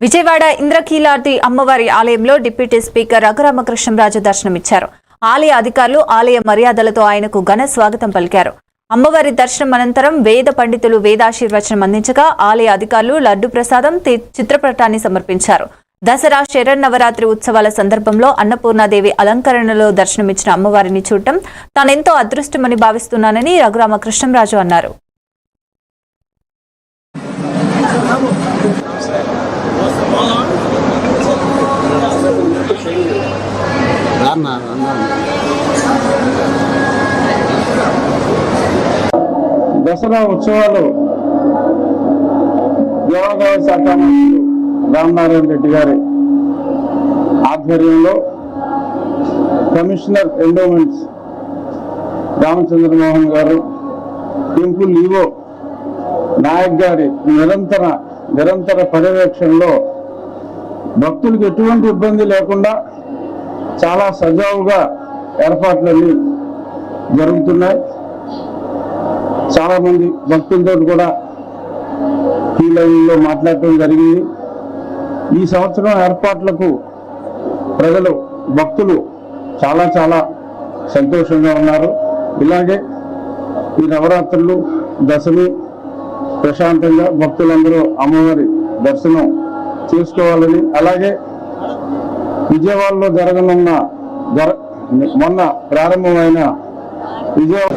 విజయవాడ ఇంద్రకీలాద్రి అమ్మవారి ఆలయంలో deputy speaker Raghurama Krishnam Raju దర్శనమిచ్చారు. ఆలయ అధికారులు ఆలయ మర్యాదలతో ఆయనకు ఘన స్వాగతం పలికారు. అమ్మవారి దర్శనం అనంతరం వేద పండితులు వేదాశీర్వచనం అందించగా ఆలయ అధికారులు లడ్డు ప్రసాదం, చిత్రపటాన్ని సమర్పించారు. దసరా శరన్నవరాత్రి ఉత్సవాల సందర్భంలో అన్నపూర్ణాదేవి అలంకరణలో దర్శనమిచ్చిన అమ్మవారిని చూడటం తానెంతో అదృష్టమని భావిస్తున్నానని రఘురామకృష్ణంరాజు అన్నారు. దసరా ఉత్సవాలు దేవాదాయ శాఖ మంత్రులు రామనారాయణ రెడ్డి గారి ఆధ్వర్యంలో కమిషనర్ ఎండోమెంట్స్ రామచంద్రమోహన్ గారు, టెంపుల్ ఈవో నాయక్ గారి నిరంతర పర్యవేక్షణలో భక్తులకు ఎటువంటి ఇబ్బంది లేకుండా చాలా సజావుగా ఏర్పాట్లన్నీ జరుగుతున్నాయి. చాలా మంది భక్తులతో కూడా ఈ లైన్లో మాట్లాడటం జరిగింది. ఈ సంవత్సరం ఏర్పాట్లకు భక్తులు చాలా సంతోషంగా ఉన్నారు. ఇలాగే ఈ నవరాత్రులు, దశమి ప్రశాంతంగా భక్తులందరూ అమ్మవారి దర్శనం చేసుకోవాలని, అలాగే విజయవాడలో జరగనున్న మొన్న ప్రారంభమైన విజయవాడ